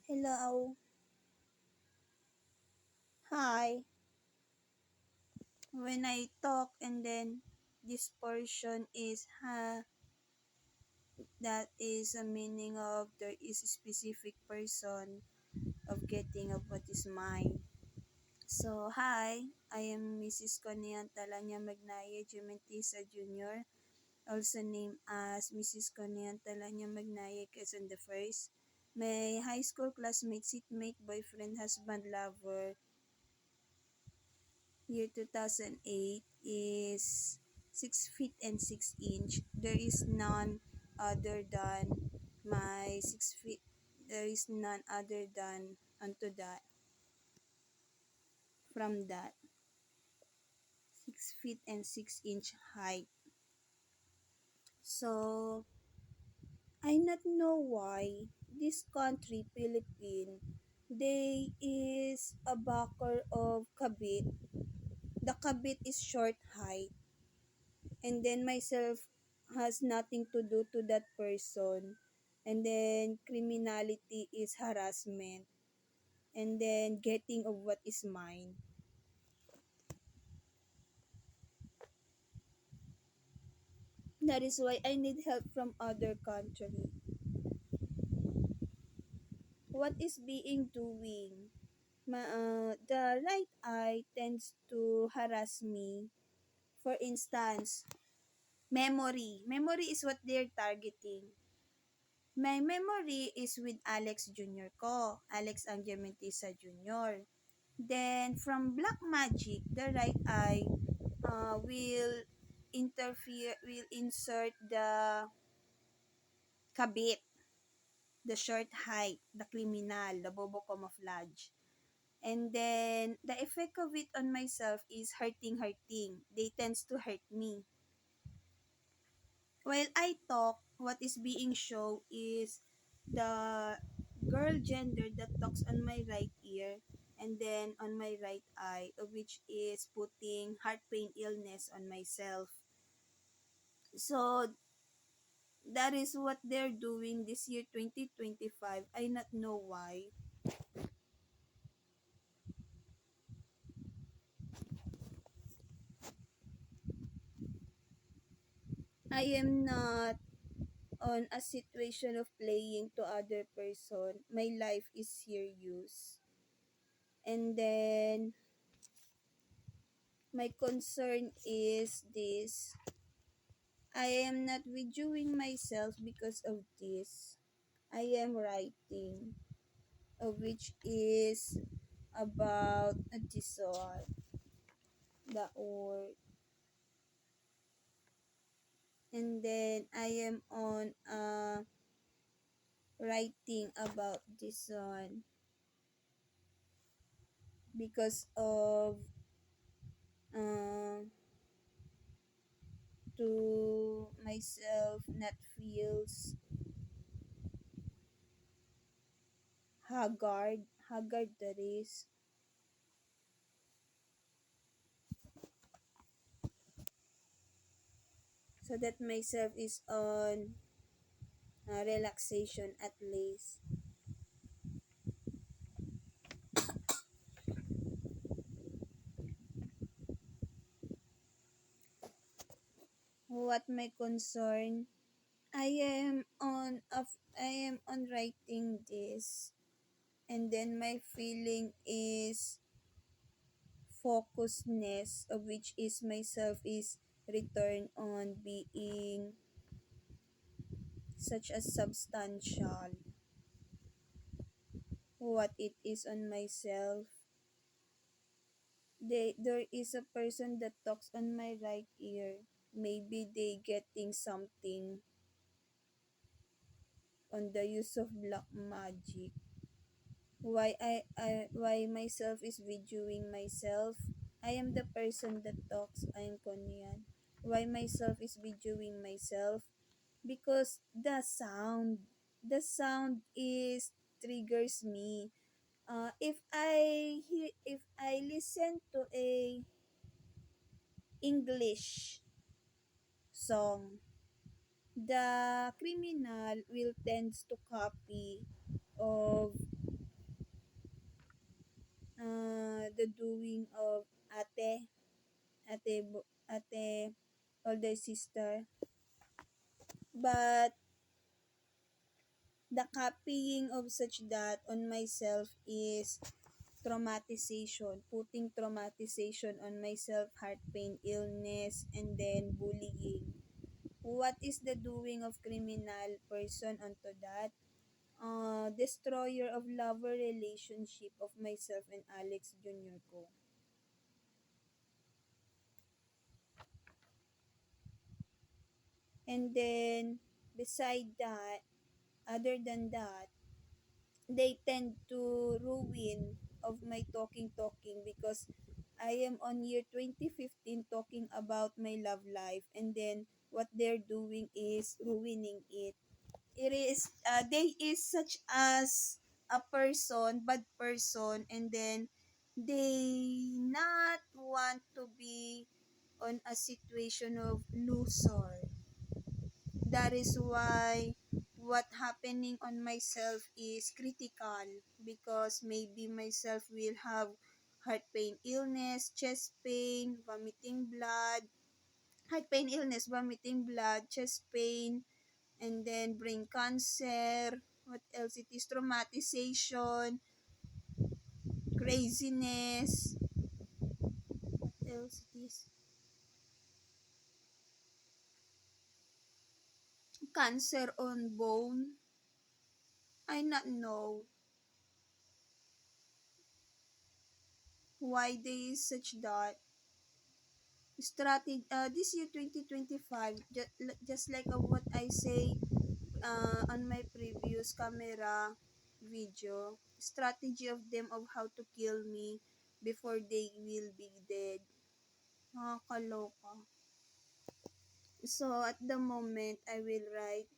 Hello. Hi. When I talk and then this portion is that is a meaning of there is a specific person of getting of what is mine. So, hi. I am Mrs. Conian Talanya Magnaye Gementisa Jr., also named as Mrs. Conian Talanya Magnaye Quezon the First. My high school classmate, seatmate, boyfriend, husband, lover, year 2008 is 6 feet and 6 inch. There is none other than my 6 feet. There is none other than unto that, from that 6 feet and 6 inch height. So, I not know why this country, Philippines, they is a backer of kabit. The kabit is short height, and then myself has nothing to do to that person, and then criminality is harassment, and then getting of what is mine. That is why I need help from other country. What is being doing? The right eye tends to harass me. For instance, memory is what they're targeting. My memory is with Alex Jr. ko, Alex Angiamentisa Jr. Then from black magic, the right eye will insert the kabit, the short height, the criminal, the bobo camouflage. And then the effect of it on myself is hurting. They tends to hurt me. While I talk, what is being shown is the girl gender that talks on my right ear and then on my right eye, which is putting heart pain illness on myself. So that is what they're doing this year 2025. I not know why. I am not on a situation of playing to other person. My life is serious. And then my concern is this. I am not videoing myself because of this. I am writing, which is about this one, the word. And then I am on writing about this one because of uh, to myself not feels haggard that is. So that myself is on relaxation at least. What my concern? I am on I am on writing this, and then my feeling is focusedness, of which is myself is return on being such a substantial what it is on myself. There is a person that talks on my right ear. Maybe they getting something on the use of black magic. Why myself is videoing myself? I am the person that talks. I am Konyan. Why myself is videoing myself? Because the sound is triggers me. If I listen to a English song, the criminal will tends to copy of ate, older sister. But the copying of such that on myself is traumatization, putting traumatization on myself, heart pain, illness, and then bullying. What is the doing of criminal person onto that? Destroyer of lover relationship of myself and Alex Jr. ko. And then, beside that, other than that, they tend to ruin of my talking because I am on year 2015 talking about my love life, and then what they're doing is ruining it. It is they is such as a person, bad person, and then they not want to be on a situation of loser. That is why what happening on myself is critical because maybe myself will have heart pain illness, chest pain, vomiting blood, heart pain illness, vomiting blood, chest pain, and then brain cancer. What else? It is traumatization, craziness. What else it is? Cancer on bone. I not know why they such that. Strategy this year 2025 just like what I say on my previous camera video, strategy of them of how to kill me before they will be dead. Nakakaloka. So at the moment I will write,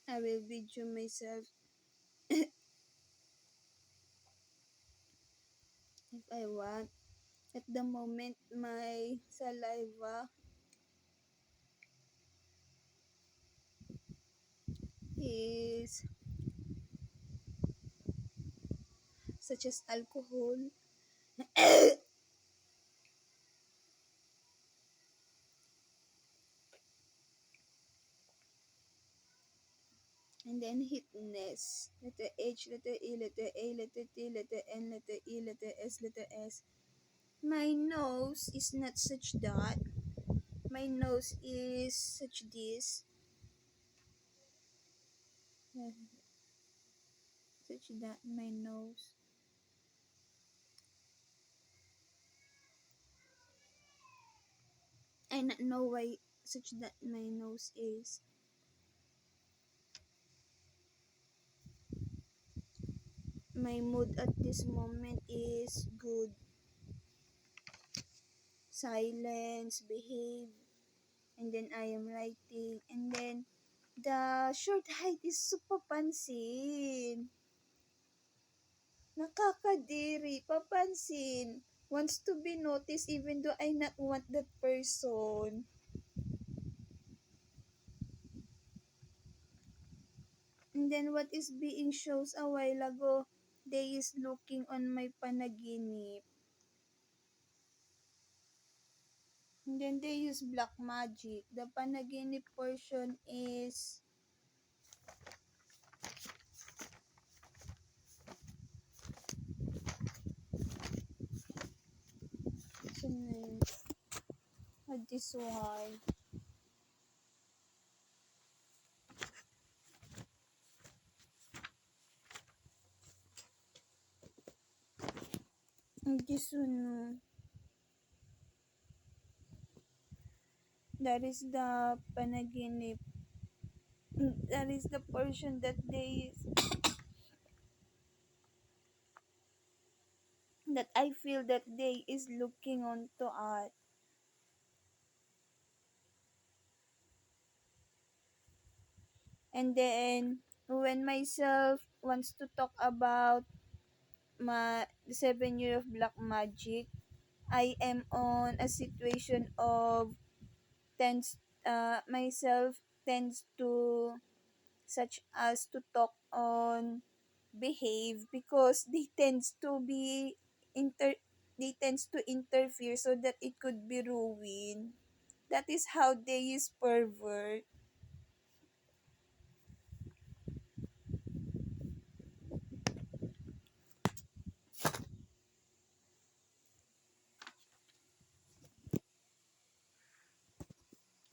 I will video myself if I want. At the moment my saliva is such as alcohol. And then hitness. Letter H, letter E, letter A, letter T, letter N, letter E, letter S, letter S. My nose is not such that. My nose is such this. Such that my nose. I not know why such that my nose is. My mood at this moment is good. Silence, behave, and then I am writing, and then the short height is super pansin. Nakakadiri, papansin. Wants to be noticed even though I not want that person. And then what is being shows a while ago, they is looking on my panaginip. And then they use black magic. The panaginip portion is this one. This one. That is the panaginip. That is the portion that they that I feel that they is looking onto art. And then when myself wants to talk about my 7 year of black magic, I am on a situation of tends myself tends to such as to talk on behave because inter they tends to interfere so that it could be ruined. That is how they is pervert.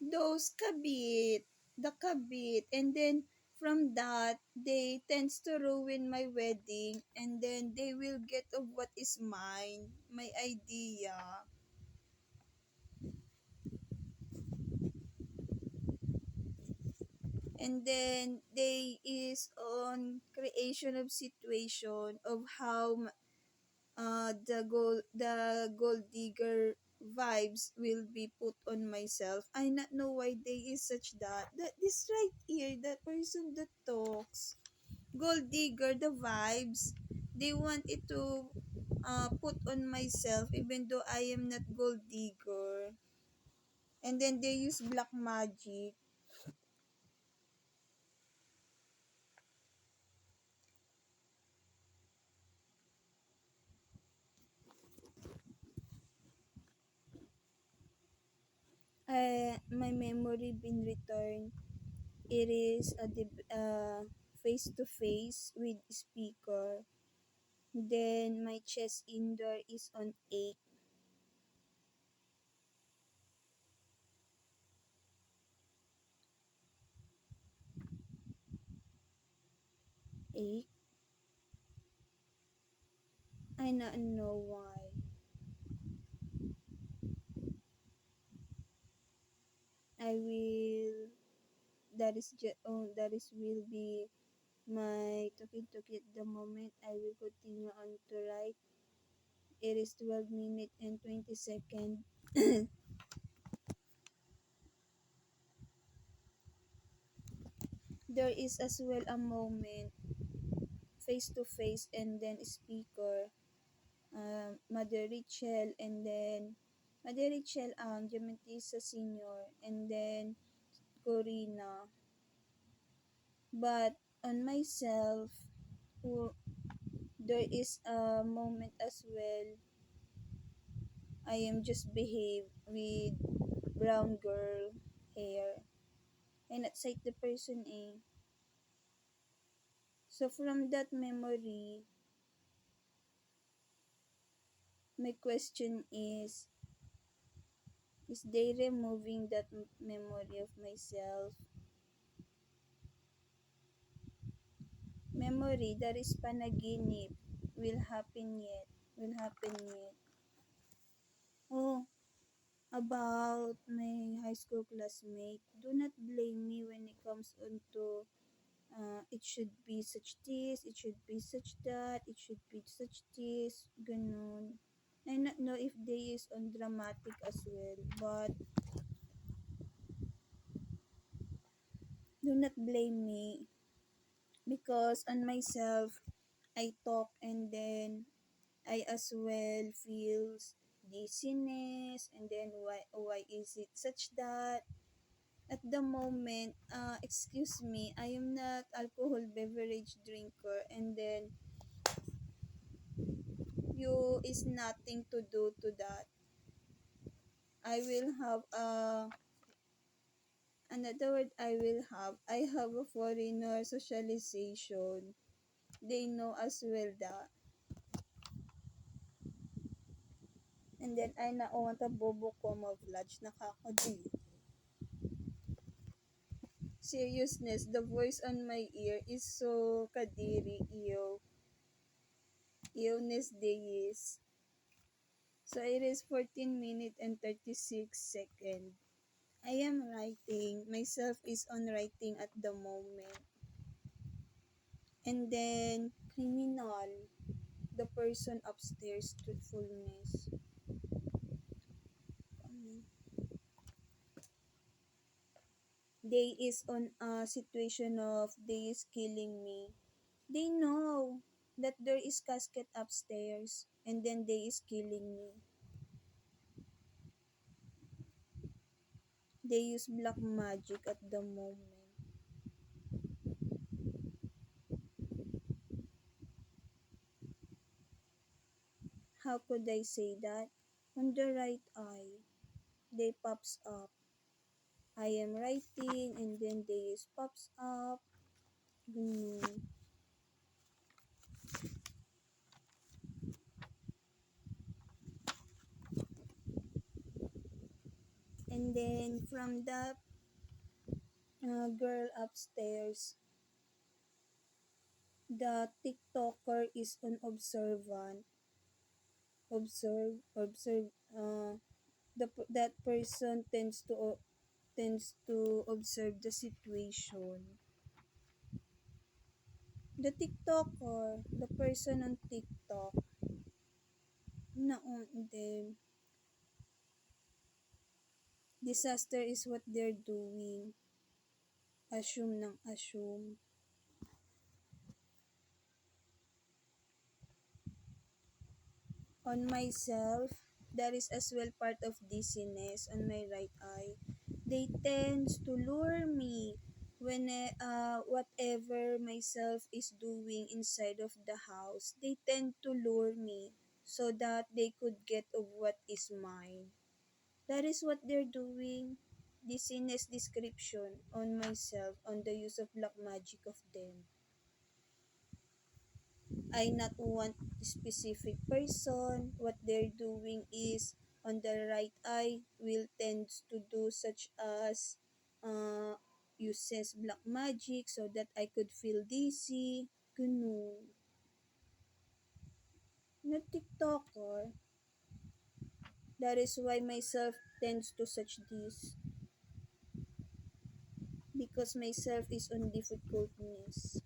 Those kabit, the kabit, and then from that they tends to ruin my wedding, and then they will get of what is mine, my idea, and then they is on creation of situation of how the gold digger vibes will be put on myself. I not know why they is such that this right here, the person that talks gold digger, the vibes they want it to put on myself even though I am not gold digger, and then they use black magic. My memory been returned. It is face to face with speaker. Then my chest indoor is on 8. I not know why. I will that is will be my talkie at the moment. I will continue on to write. It is 12 minutes and 20 seconds. There is as well a moment face to face and then speaker. Mother Richel and then Mother Richel Diamantisa Senior and then Corina. But on myself, there is a moment as well. I am just behave with brown girl hair. I not cite the person eh. So from that memory, my question is they removing that memory of myself? Memory that is panaginip will happen yet. Will happen yet. Oh, about my high school classmate, do not blame me when it comes on to it should be such this, it should be such that, it should be such this, ganun. I not know if they is on dramatic as well, but do not blame me because on myself, I talk and then I as well feels dizziness and then why is it such that at the moment excuse me, I am not alcohol beverage drinker, and then you is nothing to do to that. I will have another word I have a foreigner socialization. They know as well that. And then ay naunta bobo ko mag-vlog nakakadi. Seriousness, the voice on my ear is so kadiri iyo. Illness days. So it is 14 minutes and 36 seconds. I am writing. Myself is on writing at the moment. And then criminal, the person upstairs, truthfulness. They is on a situation of they is killing me. They know that there is casket upstairs and then they is killing me. They use black magic at the moment. How could I say that? On the right eye, they pops up. I am writing and then they pops up. Ganun. And then from the girl upstairs, the TikToker is unobservant. Observe. That person tends to observe the situation. The TikToker, the person on TikTok, na on them. Disaster is what they're doing. Assume ng assume. On myself, that is as well part of dizziness on my right eye. They tend to lure me when whatever myself is doing inside of the house. They tend to lure me so that they could get of what is mine. That is what they're doing. Dizziness description on myself on the use of black magic of them. I not want specific person. What they're doing is on the right eye will tend to do such as uses black magic so that I could feel dizzy. Ganun. Na TikToker. That is why myself tends to such this. Because myself is on difficultness.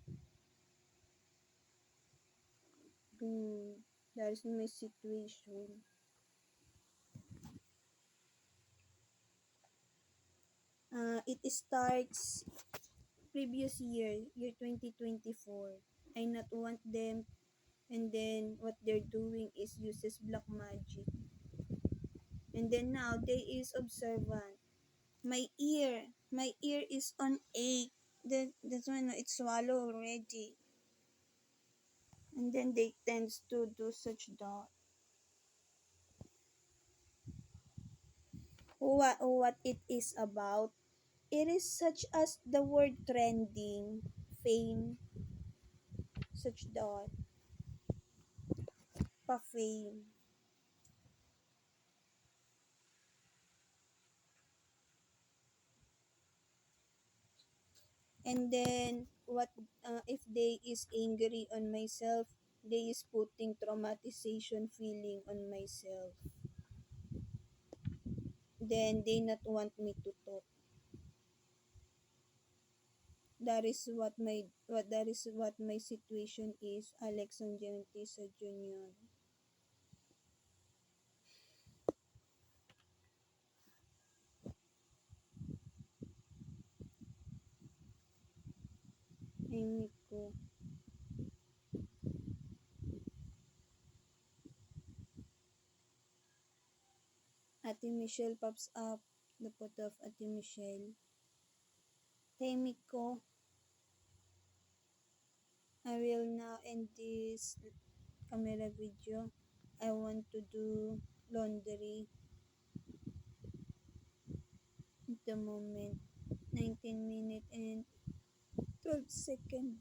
That is my situation. It starts previous year 2024. I not want them and then what they're doing is uses black magic. And then now they is observant. My ear is on ache. That's why no, it's swallow already. And then they tends to do such that. What it is about? It is such as the word trending, fame, such that, pa-fame. And then what if they is angry on myself, they is putting traumatization feeling on myself. Then they not want me to talk. That is what my situation is, Alex Angelantisa Jr. Amy ko. Ate Michelle pops up. The photo of Ate Michelle. Amy ko. I will now end this camera video. I want to do laundry at the moment. 19 minutes and 12 seconds.